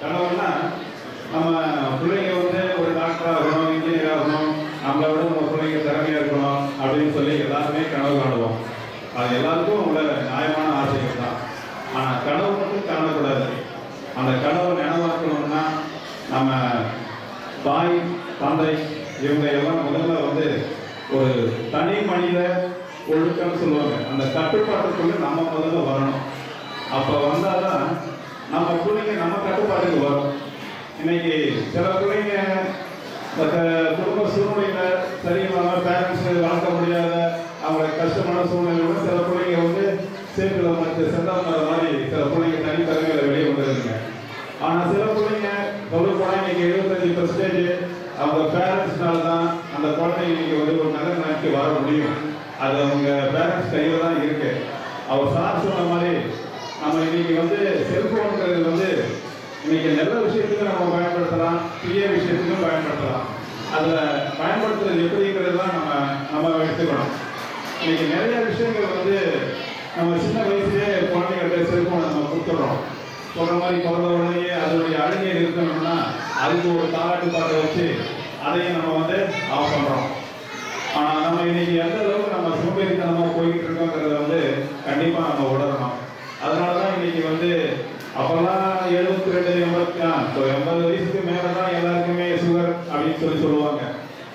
கனவுன்னா நம்ம பிள்ளைங்க ஒரு டாக்டராக இருக்கணும், இன்ஜினியராக இருக்கணும், நம்மளை விட நம்ம பிள்ளைங்க திறமையாக இருக்கணும் அப்படின்னு சொல்லி எல்லாருமே கனவு காணுவோம். அது எல்லாருக்கும் உள்ள நியாயமான ஆசைகள் தான். ஆனால் கனவு மட்டும் காணக்கூடாது. அந்த கனவை நினைவாக்கணும்னா நம்ம தாய், தந்தை இவங்க எல்லாம் முதல்ல ஒரு தனி மனித ஒழுக்கம்னு சொல்லுவாங்க. அந்த கட்டுப்பாட்டுக்குள்ள நம்ம முதல்ல வரணும். அப்போ வந்தால் தான் நம்ம பிள்ளைங்க நம்ம கட்டுப்பாட்டுக்கு வரும். இன்னைக்கு சில பிள்ளைங்க குடும்ப சூழ்நிலையில் சரியில்லாமல் பேரண்ட்ஸ் வளர்க்க முடியாத அவங்க கஷ்டமான சூழ்நிலையோட சில பிள்ளைங்க சேர்க்கல மற்ற சென்றவங்க மாதிரி சில பிள்ளைங்க தனித்தலைமையில் வெளியே வந்துருக்குங்க. ஆனால் சில பிள்ளைங்க சொல்ல போனால் இன்னைக்கு 75% அவங்க பேரண்ட்ஸ்னால தான் அந்த குழந்தைங்க இன்னைக்கு ஒரு நல்ல நிலைக்கு வர முடியும். அது அவங்க பேரண்ட்ஸ் கையில் தான் இருக்கு. அவர் சார் சொன்ன மாதிரி நம்ம இன்னைக்கு செல்போன்கிறது இன்னைக்கு நல்ல விஷயத்துக்கு நம்ம பயன்படுத்தலாம், தீய விஷயத்துக்கும் பயன்படுத்தலாம். அதில் பயன்படுத்துறது எப்படிங்கிறது தான் நம்ம எடுத்துக்கணும். இன்னைக்கு நிறைய விஷயங்கள் நம்ம சின்ன வயசுலேயே குழந்தைகிட்ட செல்போனை நம்ம கொடுத்துட்றோம். சொல்கிற மாதிரி பிறந்த உடனே அதனுடைய அழுகையை இருக்கணும்னா அதுக்கு ஒரு தாலாட்டு பாட்டை வச்சு அதையும் நம்ம ஆஃப் பண்ணுறோம். ஆனால் நம்ம இன்னைக்கு எந்த அளவுக்கு நம்ம சோம்பேறித்தனமாக போய்கிட்டு இருக்கோங்கிறத கண்டிப்பாக நம்ம உணரணும். அதனால தான் இன்னைக்கு அப்போல்லாம் 72, 80 வயசுக்கு மேலே தான் எல்லாருக்குமே சுகர் அப்படின்னு சொல்லுவாங்க.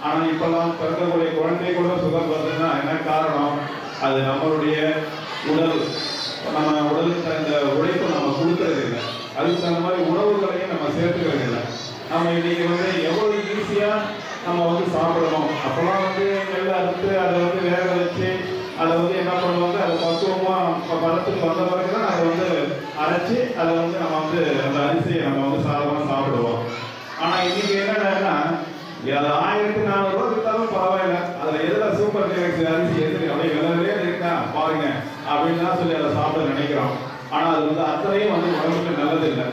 ஆனால் இப்போல்லாம் பிறக்கக்கூடிய குழந்தை கூட சுகர் வருதுன்னா என்ன காரணம்? அது நம்மளுடைய நம்ம உடலுக்கு தகுந்த உழைப்பை நம்ம கொடுக்கறது இல்லை. அதுக்கு தகுந்த மாதிரி உணவுகளையும் நம்ம சேர்த்துக்கிறது இல்லை. நம்ம இன்னைக்கு எவ்வளோ ஈஸியாக நம்ம சாப்பிடணும். அப்போல்லாம் நெல் அறுத்து அதை வேக வச்சு அதை என்ன பண்ணுவாங்க, அதை பக்குவமாக பதத்துக்கு வந்த வரைக்கும் தான் அதை அரைச்சி அதை நம்ம அந்த அரிசியை நம்ம சாதமாக சாப்பிடுவோம். ஆனால் இன்னைக்கு என்னன்னா அது 1400 ரூபா விற்றாலும் பரவாயில்ல, அதில் எதில் சூப்பர் டெலக்ஸ் அரிசி எதுக்கு அப்படியே விலையிலே இருக்கா பாருங்க அப்படின்னு தான் சொல்லி அதை சாப்பிட நினைக்கிறோம். ஆனால் அது அத்தனையும் உடம்புக்கு நல்லது இல்லை.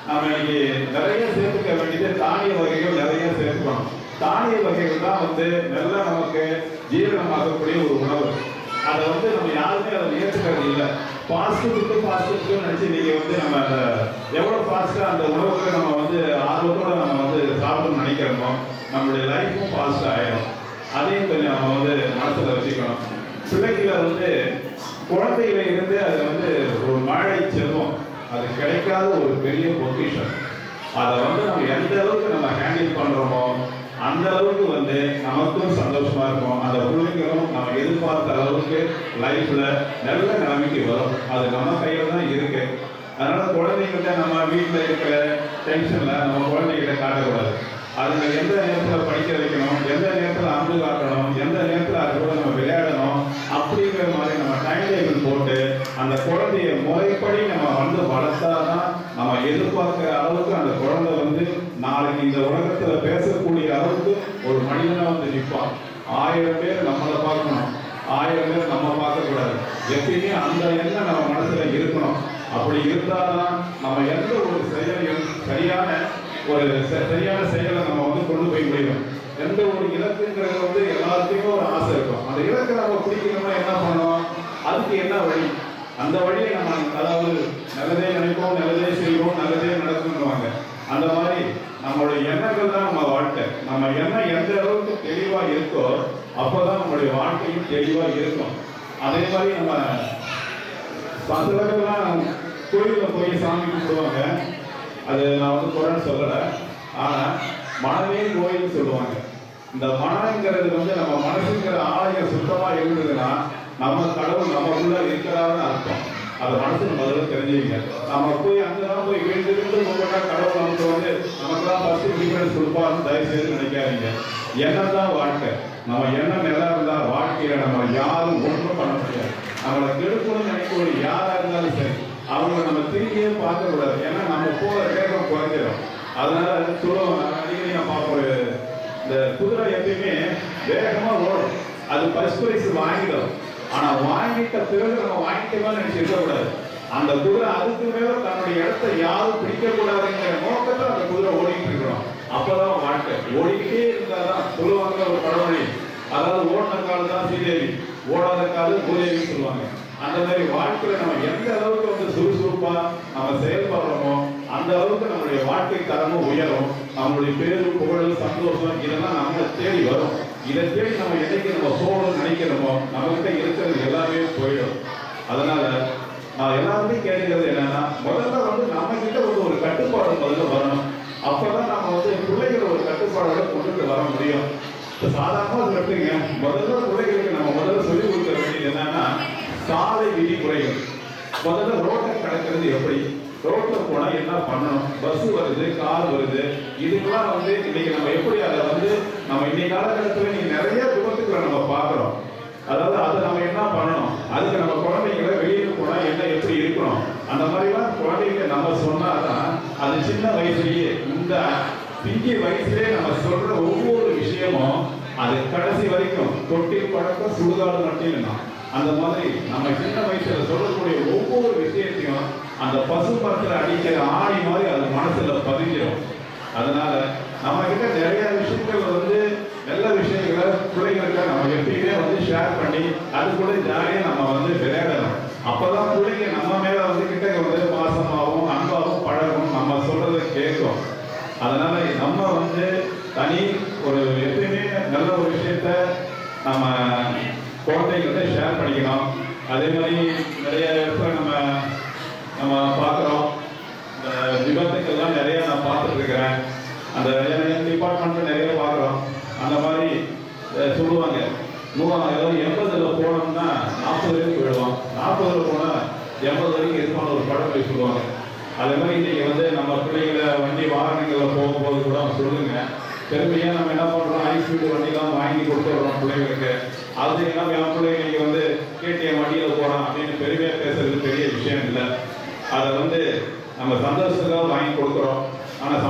நம்ம இன்னைக்கு நிறைய சேர்த்துக்க வேண்டியது தானிய வகைகள் நிறைய சேர்த்துக்கணும். தானிய வகைகள் தான் நல்லா நமக்கு ஜீரணமாகக்கூடிய ஒரு உணவு. அதை நம்ம யாருமே அதை ஏற்றுக்கிறது இல்லை. ஃபாஸ்ட்டு நினச்சி இன்னைக்கு நம்ம அந்த எவ்வளோ ஃபாஸ்ட்டாக அந்த உணவுக்கு நம்ம ஆர்வத்தோடு நம்ம சாப்பிடணும்னு நினைக்கிறோமோ நம்மளுடைய லைஃப்பும் ஃபாஸ்ட் ஆகிடும். அதையும் கொஞ்சம் நம்ம மனசில் வச்சுக்கணும். பிள்ளைகளை குழந்தையில இருந்து அது ஒரு மழை செல்வம், அது கிடைக்காத ஒரு பெரிய பொக்கிஷன். அதை நம்ம எந்த அளவுக்கு நம்ம ஹேண்டில் பண்ணுறோமோ அந்த அளவுக்கு நமக்கும் சந்தோஷமா இருக்கும். அந்த பிள்ளைங்களும் நம்ம எதிர்பார்த்த அளவுக்கு லைஃப்ல நல்ல நிலைமைக்கு வரும். அது நம்ம கையில தான் இருக்கு. அதனால குழந்தைகிட்ட நம்ம வீட்டில் இருக்கிற டென்ஷன்ல நம்ம குழந்தைகிட்ட காட்டக்கூடாது. அதுங்க எந்த நேரத்தில் படிக்க வைக்கணும், எந்த நேரத்தில் அன்பு காட்டணும், எந்த நேரத்தில் அது கூட நம்ம விளையாடணும் அப்படிங்கிற மாதிரி நம்ம டைம் டேபிள் போட்டு அந்த குழந்தைய முறைப்படி நம்ம வளர்த்தாதான் நம்ம எதிர்பார்க்கிற அளவுக்கு அந்த குழந்தை நாளைக்கு இந்த உலகத்துல பேசக்கூடிய அளவுக்கு ஒரு மனிதனா நிற்பான். 1000 பேர் நம்மளை பார்க்கணும், 1000 பேர் நம்ம பார்க்கக்கூடாது. எப்பயுமே அந்த எண்ணம் நம்ம மனசுல இருக்கணும். அப்படி இருந்தால்தான் நம்ம எந்த ஒரு செயலையும் சரியான செயலை நம்ம கொண்டு போய் முடியும். எந்த ஒரு இலக்குங்கிறது எல்லாத்துக்குமே ஒரு ஆசை இருக்கும். அந்த இலக்கை நம்ம பிடிக்கணும்னா என்ன பண்ணணும், அதுக்கு என்ன வழி, அந்த வழியை நம்ம அதாவது நல்லதே நினைப்போம், நல்லதே செய்வோம், நல்லதே நடக்கும்னுவாங்க. அந்த மாதிரி நம்மளுடைய எண்ணங்கள் தான் நம்ம வாழ்க்கை. நம்ம எண்ணம் எந்த அளவுக்கு தெளிவாக இருக்கோ அப்போதான் நம்மளுடைய வாழ்க்கையும் தெளிவாக இருக்கும். அதே மாதிரி நம்ம பசங்களெல்லாம் கோயிலில் போய் சாமி கும்பிடுவாங்க. அது நான் வந்து குறைன்னு சொல்லலை. ஆனால் மனமே கோயில்னு சொல்லுவாங்க. இந்த மனங்கிறது வந்து நம்ம மனசுங்கிற ஆலயம் சுத்தமாக இருந்ததுன்னா நம்ம கடவுள் நமக்குள்ள இருக்கிறாருன்னு அர்த்தம். அதை மனசுக்கு முதல்ல தெரிஞ்சுங்க. நம்ம போய் அங்கெல்லாம் போய் வீட்டு ஒவ்வொன்றா கடவுள் நமக்கு வந்து நமக்குலாம் ஃபர்ஸ்ட் ப்ரிஃபரன்ஸ் கொடுப்பாருன்னு தயவு செய்து நினைக்காதீங்க. எண்ணம் தான் வாழ்க்கை. நம்ம எண்ணம் நல்லா இருந்தால் வாழ்க்கையில நம்ம யாரும் ஒன்றும் பண்ண முடியாது. நம்மளை கெடுக்கணும்னு நினைக்கக்கூடிய யாரா இருந்தாலும் சரி, அவங்கள நம்ம திரும்பியே பார்க்க கூடாது. ஏன்னா நம்ம போகிற வேகம் குறைஞ்சிடும். அதனால சொல்லுவாங்க, அடிக்கடி நான் பார்ப்போம், இந்த குதிரை எப்பயுமே வேகமா ஓடும். அது ஃபர்ஸ்ட் பிரைஸ் வாங்கிடும். ஆனா வாங்கிட்ட பிறகு நம்ம வாங்கிட்டோம்னு நினைச்சு இருக்கக்கூடாது. அந்த குதிரை அதுக்கு மேல தன்னுடைய இடத்தை யாரும் பிடிக்க கூடாதுங்கிற நோக்கத்தை அந்த குதிரை ஓடிக்கிட்டு இருக்கணும். அப்பதான் வாழ்க்கை. ஓடிக்கிட்டே இருந்தாதான் சொல்லுவாங்க ஒரு பழமொழி, அதாவது ஓடின காலம் தான் ஸ்ரீதேவி, ஓடாத காலம் பூதேவின்னு சொல்லுவாங்க. அந்த மாதிரி வாழ்க்கையில நம்ம எந்த அளவுக்கு வந்து சுறுசுறுப்பா நம்ம செயல்படுறோமோ அந்த அளவுக்கு நம்மளுடைய வாழ்க்கை தரமும் உயரும். நம்மளுடைய பேரு புகழ் சந்தோஷம் இதெல்லாம் நம்மளை தேடி வரும். இதை தேடி நம்ம என்னைக்கு நம்ம சோழம் நினைக்கிறோமோ நம்மகிட்ட இருக்கிறது எல்லாமே போயிடும். அதனால நான் எல்லாருமே கேட்கிறது என்னன்னா, முதல்ல வந்து நம்ம கிட்ட வந்து ஒரு கட்டுப்பாடு முதல்ல வரணும். அப்பதான் நம்ம வந்து பிள்ளைகளை ஒரு கட்டுப்பாடோட கொண்டுட்டு வர முடியும். சாதாரணமா எடுத்துங்க, முதல்ல பிள்ளைகளுக்கு நம்ம முதல்ல சொல்லிக் கொடுக்க வேண்டியது என்னன்னா, சாலை விதிமுறைகள். முதல்ல ரோட்டை கடக்கிறது எப்படி, ரோட்ல போனா என்ன பண்ணணும், பஸ் வருது, கார் வருது, இதுக்கெல்லாம் வந்து இன்னைக்கு நம்ம எப்படி அதை வந்து நம்ம இன்னைக்கு காலகட்டத்தில் நீங்க நிறைய விபத்துக்களை நம்ம பார்க்கிறோம். அதாவது அதை நம்ம என்ன பண்ணணும், அதுக்கு நம்ம குழந்தைங்களை வெளியில் போனா என்ன எப்படி இருக்கணும், அந்த மாதிரிலாம் குழந்தைங்க நம்ம சொன்னாதான் அது சின்ன வயசுலயே இந்த பிஞ்சி வயசுலேயே நம்ம சொல்ற ஒவ்வொரு விஷயமும் அது கடைசி வரைக்கும் தொட்டில் பழக்கம் சுடுகாடு மட்டும். அந்த மாதிரி நம்ம சின்ன வயசுல சொல்லக்கூடிய ஒவ்வொரு விஷயத்தையும் அந்த பசு மரத்தில் அடிக்கிற ஆணி மாதிரி அது மனசுல பதிஞ்சிடும். அதனால நம்ம கிட்ட நிறைய விஷயங்கள் வந்து நல்ல விஷயங்களை பிள்ளைங்களுக்கு நம்ம எப்பயுமே வந்து ஷேர் பண்ணி அது கூட ஜாலியாக நம்ம வந்து விளையாடணும். அப்பதான் பிள்ளைங்க நம்ம மேல வந்து கிட்ட வந்து பாசமாகவும் அன்பாகவும் பழகும், நம்ம சொல்றதை கேட்கும். அதனால நம்ம வந்து தனி ஒரு எப்பயுமே நல்ல ஒரு விஷயத்த நம்ம குழந்தைகிட்ட ஷேர் பண்ணிக்கணும். அதே மாதிரி நிறைய இடத்துல நம்ம பார்க்குறோம், இந்த விபத்துக்கள்லாம் நிறைய நான் பார்த்துட்டு இருக்கிறேன். அந்த டிபார்ட்மெண்ட்டில் நிறைய பார்க்குறோம். அந்த மாதிரி சொல்லுவாங்க, 80ல் போனோம்னா 40 வரைக்கும் போயிடுவோம், 40ல் போனால் 80 வரைக்கும் இருப்பான ஒரு பழமொழி சொல்லுவாங்க. அதே மாதிரி இன்னைக்கு வந்து நம்ம பிள்ளைகளை வண்டி வாகனங்களில் போகும்போது கூட சொல்லுங்க, பெருமையாக நம்ம என்ன பண்ணுறோம், ஹைஸ்பீடு வண்டிலாம் வாங்கி கொடுத்துட்றோம் பிள்ளைங்களுக்கு. அது இல்லாமல் என் பிள்ளைங்க இங்கே வந்து கேடிஎம் வண்டியில் போகிறோம் அப்படின்னு பெருமையாக பேசுறது பெரிய விஷயம் இல்லை. அதை வந்து நம்ம சந்தோஷத்துக்காக வாங்கி கொடுக்குறோம். ஆனால்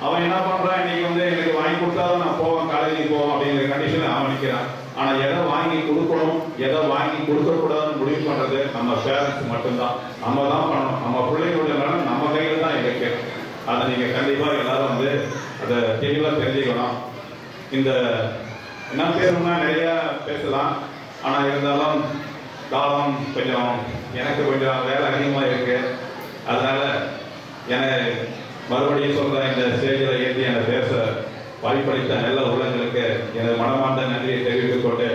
அவன் என்ன பண்ணுறான், இன்னைக்கு வந்து எனக்கு வாங்கி கொடுத்தாலும் நான் போவேன், காலேஜுக்கு போவோம் அப்படிங்கிற கண்டிஷனில் அவன் நிற்கிறான். ஆனால் எதை வாங்கி கொடுக்கணும் எதை வாங்கி கொடுக்கக்கூடாதுன்னு முடிவு பண்ணுறது நம்ம பேரண்ட்ஸ் மட்டும்தான். நம்ம தான் பண்ணணும். நம்ம பிள்ளைகளுடைய நலன் நம்ம கையில் தான் இருக்கு. அதை நீங்கள் கண்டிப்பாக எல்லாரும் வந்து அதை தெளிவாக தெரிஞ்சுக்கணும். இந்த என்ன பேருன்னா நிறையா பேசலாம், ஆனால் இருந்தாலும் காலம் எனக்கு கொஞ்சம் வேலை அதிகமாக இருக்கு. அதனால எனக்கு மறுபடியும் சொல்ற இந்த ஸ்டேஜில் ஏற்றி என்னை பேச வாய்ப்பளித்த நல்ல உள்ளங்களுக்கு எனது மனமார்ந்த நன்றியை தெரிவித்துக் கொண்டு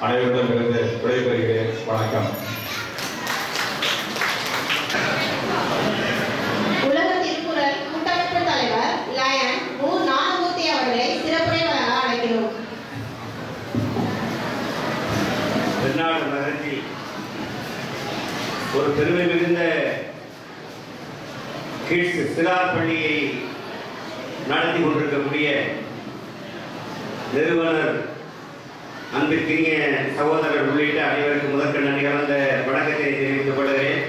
அனைவரிடமிருந்து விடைபெறுகிறேன். வணக்கம். உலக திருக்குறள் கூட்டமைப்பு தலைவர் லயன் மு. ஞானமூர்த்தி அவர்களை சிறப்புரை வழங்க அழைக்கிறோம். தென்னாடு நகரத்தில் ஒரு பெருமை மிகுந்த கிட்ஸ் சிறார் பள்ளியை நடத்தி கொண்டிருக்கக்கூடிய நிறுவனர் அன்பிற்கினிய சகோதரர் உள்ளிட்ட அனைவருக்கும் முதற்க நன்றி கலந்த வணக்கத்தை தெரிவித்துக் கொள்கிறேன்.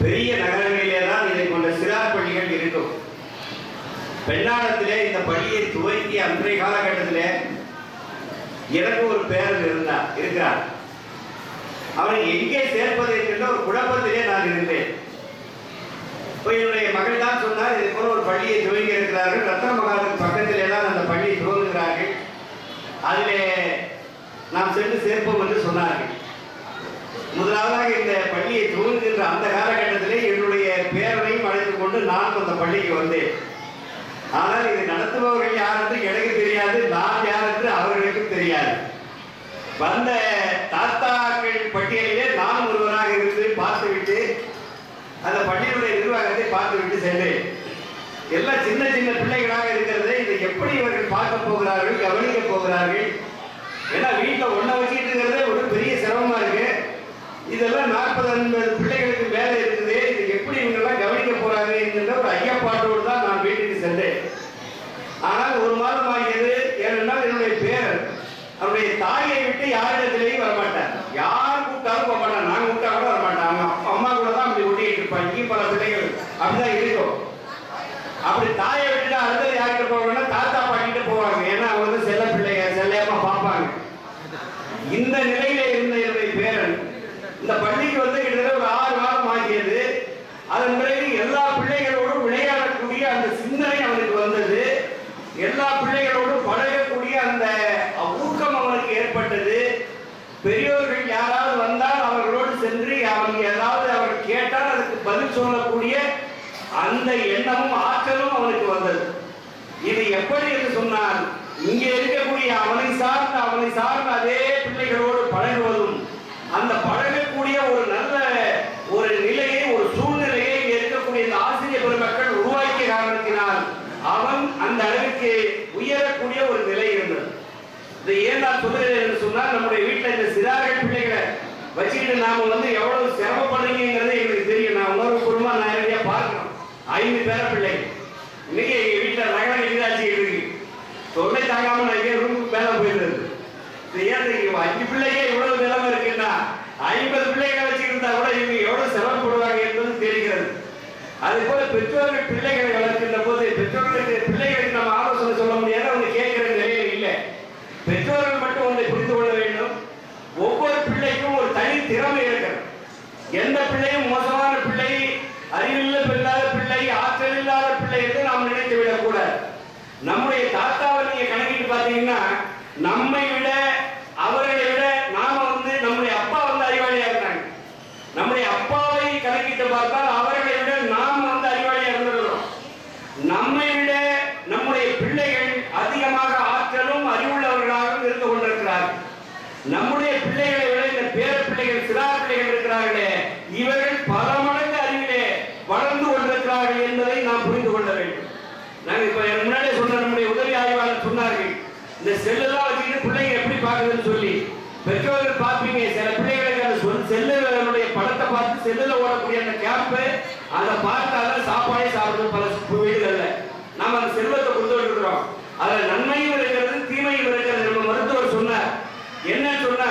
பெரிய நகரங்களிலே தான் இதை கொண்ட சிறார் பள்ளிகள் இருக்கும். பெண்ணாடத்திலே இந்த பள்ளியை துவங்கிய அன்றைய காலகட்டத்திலே எனக்கு ஒரு பேரன் இருக்கிறார். அவரை எங்கே சேர்ப்பது என்கின்ற ஒரு குழப்பத்திலே நான் இருந்தேன். என்னுடைய மகள் தான் சொன்னார், இது போல ஒரு பள்ளியை துவங்கி இருக்கிறார்கள், ரத்தன மகாலுக்கு பக்கத்திலே தான் அந்த பள்ளியை துவங்குகிறார்கள், அதிலே நாம் சென்று சேர்ப்போம் என்று சொன்னார்கள். முதலாவதாக இந்த பள்ளியை துவங்குகின்ற அந்த காலகட்டத்திலே என்னுடைய பேரனையும் அழைத்துக் கொண்டு நான் அந்த பள்ளிக்கு வந்தேன். ஆனால் இதை நடத்துபவர்கள் யார் என்று எனக்கு தெரியாது, நான் தெரியாது. வந்த தாத்தாக்கள் பட்டியலிலே நான் ஒருவராக இருந்து பார்த்துவிட்டு அந்த பள்ளியுடைய நிர்வாகத்தை பார்த்துவிட்டு சென்றேன். எல்லாம் சின்ன சின்ன பிள்ளைகளாக இருக்கிறது. இதை எப்படி இவர்கள் பார்க்க போகிறார்கள், கவனிக்க போகிறார்கள்? ஏன்னா வீட்டில் ஒன்றை வச்சுட்டு இருக்கிறதே ஒரு பெரிய சிரமமா இருக்கு. இதெல்லாம் 40-50 பிள்ளைகளுக்கு வேலை இருக்குது. இது எப்படி இவங்கெல்லாம் கவனிக்க போறாங்க என்கின்ற ஒரு ஐயப்பாட்டோடு தான் நான் வீட்டுக்கு சென்றேன். ஆனால் ஒரு மாதம் ஆகியது. ஏனென்றால் என்னுடைய பேரன் அவருடைய தாயை விட்டு யாரிடத்திலேயும் வரமாட்டார். யார் கூப்பிட்டாலும் போக மாட்டான். நான் கூப்பிட்டா கூட வரமாட்டான். அவங்க அம்மா கூட தான் அப்படி ஒட்டிக்கிட்டு இருப்பாங்க. இங்கே பல பிள்ளைகள் அப்படிதான் இருக்கும். அப்படி தாயை விட்டுட்டு அடுத்தது யார்கிட்ட போவாங்கன்னா தாத்தா பாட்டிட்டு போவாங்க. ஏன்னா அவங்க வந்து செல்ல பிள்ளைங்க, செல்லையமா பார்ப்பாங்க. இந்த நிலையில இருந்த என்னுடைய பேரன் இந்த பள்ளிக்கு வந்து கிட்டத்தட்ட ஒரு 6 மாதம் ஆகியது. அதன் பிறகு எல்லா பிள்ளைகளோடும் விளையாடக்கூடிய அந்த சிந்தனை அவனுக்கு வந்தது. எல்லா பிள்ளைகளோடும் பழகக்கூடிய அந்த ஊக்கம் அவனுக்கு ஏற்பட்டது. பெரியோர்கள் யாராவது வந்தால் அவர்களோடு சென்று அவங்க ஏதாவது அவர் கேட்டால் அதுக்கு பதில் சொல்லக்கூடிய அந்த எண்ணமும் ஆற்றலும் அவனுக்கு வந்தது. இது எப்படி என்று சொன்னால், இங்கே இருக்கக்கூடிய அவனை சார்ந்த அதே பிள்ளைகளோடு பழகுவதும், அந்த பழகக்கூடிய ஒரு நல்ல ஒரு நிலையை, ஒரு சூழ்நிலையை இருக்கக்கூடிய இந்த ஆசிரியர் பெருமக்கள் உருவாக்கிய காரணத்தினால் அவன் அந்த அளவுக்கு உயரக்கூடிய ஒரு நிலை இருந்தது. இதை ஏன் நான் சொல்லுகிறேன் என்று சொன்னால், நம்முடைய வீட்டில் இந்த சிறார்கள் பிள்ளைகளை வச்சுக்கிட்டு நாம வந்து எவ்வளவு சிரமப்படுறீங்கிறது எங்களுக்கு தெரியும். நான் உணர்வுபூர்வமா நான் நிறைய பார்க்கணும். 5 பேர பிள்ளைகள் இன்னைக்கு எங்க வீட்டில் நகர எதிராட்சி இருக்கு. தொல்லை தாங்காம நான் ரூமுக்கு மேல போயிடுறது. ஏன் 5 பிள்ளைங்க இவ்வளவு நிலைமை இருக்குன்னா 50 பிள்ளைகளை வச்சுக்கிட்டா கூட இவங்க எவ்வளவு சிரமப்படுவாங்க என்பது தெரிகிறது. அதே போல பெற்றோர்கள் பிள்ளைகளை வளர்க்கின்ற போது பெற்றோர்களுக்கு பிள்ளைகளுக்கு நம்ம ஆலோசனை சொல்ல முடியாது. அவங்க கேட்கிற நிலையில் இல்லை. பெற்றோர்கள் மட்டும் ஒன்றை புரிந்து கொள்ள வேண்டும். ஒவ்வொரு பிள்ளைக்கும் ஒரு தனி திறமை இருக்கிறது. எந்த பிள்ளையும் மோசமான பிள்ளை, அறிவில்லாத பிள்ளை, ஆற்றல் இல்லாத பிள்ளை என்று நாம் நினைத்து விடக்கூடாது. நம்முடைய தாத்தாவை நீங்க கணக்கிட்டு பார்த்தீங்கன்னா, நம்மை விட அவர்களை விட நாம வந்து நம்முடைய அப்பா வந்து அறிவாளியா இருந்தாங்க. நம்முடைய அப்பாவை கணக்கிட்டு பார்த்தால் அவர்களை விட நாம வந்து அறிவாளியா இருந்திருக்கிறோம். நம்மை விட நம்முடைய பிள்ளைகள் அதிகமாக ஆற்றலும் அறிவுள்ளவர்களாகவும் இருந்து கொண்டிருக்கிறார்கள். நம்முடைய பிள்ளைகளை விட இந்த பேர பிள்ளைகள், சிறார் பிள்ளைகள் இருக்கிறார்களே, இவர்கள் பல மடங்கு அறிவிலே வளர்ந்து கொண்டிருக்கிறார்கள் என்பதை நாம் புரிந்து கொள்ள வேண்டும். நாங்கள் இப்ப முன்னாடியே சொன்ன நம்முடைய உதவி ஆய்வாளர் சொன்னார்கள், இந்த செல்லெல்லாம் வச்சுக்கிட்டு பிள்ளைங்க எப்படி பார்க்குதுன்னு சொல்லி. பெற்றோர்கள் பார்ப்பீங்க, சில பிள்ளைகளுக்கு அந்த செல்லுடைய படத்தை பார்த்து செல்லுல ஓடக்கூடிய அந்த கேம்ப் அதை பார்த்தாதான் சாப்பாடே சாப்பிடுறது பல வீடுகள்ல. நாம் அந்த செல்வத்தை கொடுத்து இருக்கிறோம். அதுல நன்மையும் இருக்கிறது, தீமையும் இருக்கிறது. நம்ம மருத்துவர் சொன்னார், என்ன சொன்னா,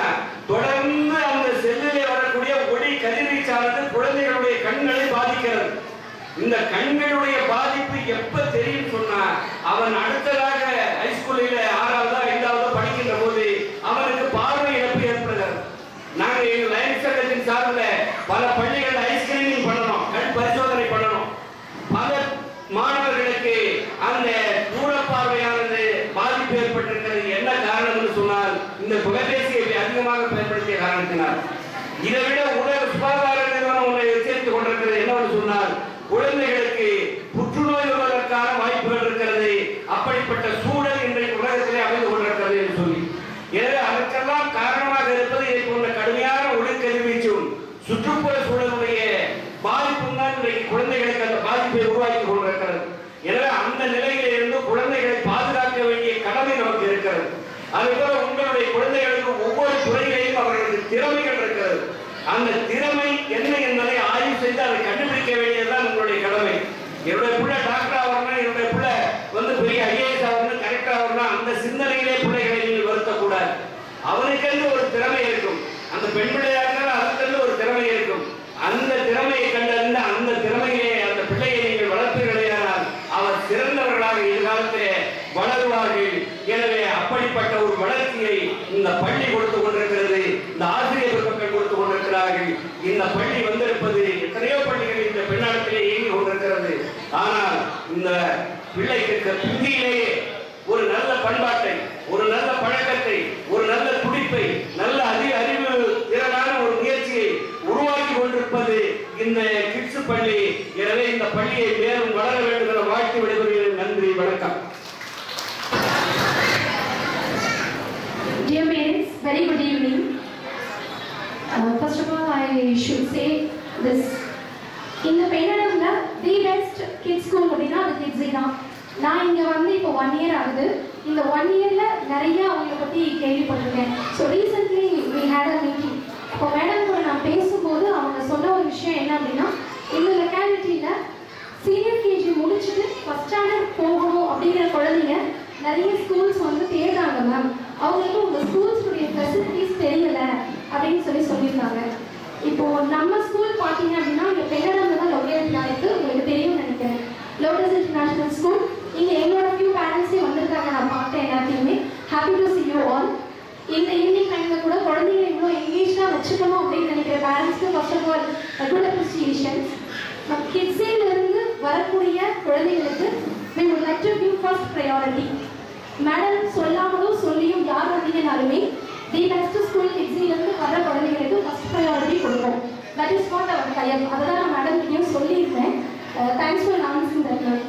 தொடர்ந்து அந்த செல்லிலே வரக்கூடிய ஒளி கதிர்வீச்சானது குழந்தைகளுடைய கண்களை பாதிக்கிறது. இந்த கண்களுடைய பாதிப்பு எப்ப தெரியும் சொன்னா, அவன் அடுத்ததாக ஹைஸ்கூலில் 6வது 5வது படிக்கின்ற போது அவனுக்கு பார்வை இழப்பு ஏற்படுகிறது. நாங்க எங்க லைன் சங்கத்தின் சார்பில் பல பள்ளிகள் ஐஸ்கிரீமிங் பண்ணணும், கண் பரிசோதனை பண்ணணும். பல மாணவர்களுக்கு அந்த தூர பார்வையானது பாதிப்பு ஏற்பட்டிருக்கிறது. என்ன காரணம் என்று சொன்னால், இந்த தொலைபேசியை அதிகமாக பயன்படுத்திய காரணத்தினால். இதை விட உலக சுகாதார நிறுவனம் ஒன்றை எச்சரித்துக் கொண்டிருக்கிறது. என்னவென்று சொன்னால், குழந்தைகளுக்கு புற்றுநோய் வருவதற்கான வாய்ப்புகள் இருக்கிறது. அப்படிப்பட்ட சூழல் இன்றைக்கு உலகத்திலே அமைந்து கொண்டிருக்கிறது என்று சொல்லி, எனவே அதற்கெல்லாம் காரணமாக இருப்பது இதை போன்ற கடுமையான ஒளிக்கதிர்வீச்சும் சுற்றுப்புற சூழலுடைய பாதிப்பும் தான் இன்றைக்கு குழந்தைகளுக்கு அந்த பாதிப்பை உருவாக்கி கொண்டிருக்கிறது. எனவே அந்த நிலையில இருந்து குழந்தைகளை பாதுகாக்க வேண்டிய கடமை நமக்கு இருக்கிறது. அதுபோல உங்களுடைய குழந்தைகளுக்கு ஒவ்வொரு துறையிலையும் அவர்களுக்கு திறமைகள் இருக்கிறது. அந்த திறமை என்ன என்பதை ஆய்வு செய்து அதை கண்டுபிடிக்க வேண்டியதுதான் உங்களுடைய கடமை. என்னுடைய பிள்ளை டாக்டர் ஆகணும், என்னுடைய பிள்ளை வந்து பெரிய IAS ஆகணும், கலெக்டர் ஆகணும், அந்த சிந்தனையிலே பிள்ளைகளை நீங்கள் வருத்தக்கூடாது. அவனுக்கென்று ஒரு திறமை இருக்கும். அந்த பெண் பிள்ளையாக இருந்தாலும் அதுக்கென்று ஒரு திறமை இருக்கும். அந்த திறமையை கண்டறிந்து அந்த திறமையிலே அந்த பிள்ளையை நீங்கள் வளர்ப்பீர்களேயானால் அவர் சிறந்தவர்களாக எதிர்காலத்திலே வளருவார்கள். எனவே அப்படிப்பட்ட ஒரு வளர்ச்சியை இந்த பள்ளி கொடுத்து கொண்டிருக்கிறது, இந்த ஆசிரியர் பெருமக்கள் கொடுத்து கொண்டிருக்கிறார்கள். இந்த பள்ளி வந்திருப்பது எத்தனையோ பள்ளிகள் இந்த பெண்ணாடத்திலே இயங்கி கொண்டிருக்கிறது. ஆனால் இந்த பிள்ளைக்கு பிந்தியிலேயே ஒரு நல்ல பண்பாட்டை, ஒரு நல்ல பழக்கத்தை, ஒரு நல்ல துடிப்பை, நல்ல அறிவு திறனான ஒரு முயற்சியை உருவாக்கி கொண்டிருப்பது இந்த கிட்ஸ் பள்ளி. எனவே இந்த பள்ளியை மேலும் வளர வேண்டும் என வாழ்த்து விடுகிறேன். நன்றி, வணக்கம். Very good evening. First of all, I should say this. இந்த பெண்ணடம்ல தி பெஸ்ட் கிட்ஸ் ஸ்கூல் அப்படின்னா அது கிட்ஸி தான். நான் இங்கே வந்து இப்போ 1 year ஆகுது. இந்த 1 yearல நிறைய அவங்களை பற்றி கேள்விப்பட்டிருக்கேன். So recently we had a meeting. இப்போ மேடம் கூட நான் பேசும்போது அவங்க சொன்ன ஒரு விஷயம் என்ன அப்படின்னா, இந்த லொக்காலிட்டியில் சீனியர் கேஜி முடிச்சுட்டு ஃபஸ்ட் ஸ்டாண்டர்ட் போகணும் அப்படிங்கிற குழந்தைங்க நிறைய ஸ்கூல்ஸ் வந்து தேடுறாங்க மேம். அவங்களுக்கு உங்கள் ஸ்கூல்ஸுடைய ஃபெசிலிட்டிஸ் தெரியல அப்படின்னு சொல்லியிருந்தாங்க. இப்போது நம்ம ஸ்கூல் பார்த்தீங்க அப்படின்னா இங்கே பெண்ணடம்ல தான் லொக்கேட் ஆகிருக்கு. உங்களுக்கு தெரியும்னு நினைக்கிறேன். Lotus International School. இங்கே எங்களோட ஃபியூ பேரண்ட்ஸே வந்திருக்காங்க. நான் பார்த்தேன் எல்லாத்தையுமே. Happy to see you all. இந்த ஈவினிங் டைமில் கூட குழந்தைங்களை இவ்வளோ எங்கேஜாக வச்சுக்கணும் அப்படின்னு நினைக்கிற பேரண்ட்ஸ்க்கு first of all good appreciations. கிட்ஸிலிருந்து வரக்கூடிய குழந்தைங்களுக்கு we would like to give first priority. Madam சொல்லாமலும் சொல்லியும் யார் வந்தீங்கனாலுமே தி பெஸ்ட் ஸ்கூல் கிட்ஸிலிருந்து வர குழந்தைங்களுக்கு ஃபர்ஸ்ட் ப்ரையாரிட்டி கொடுப்போம். That is what our type. அதை தான் நான் மேடம் கிட்டேயும் சொல்லியிருந்தேன். Thanks for answering that ma'am.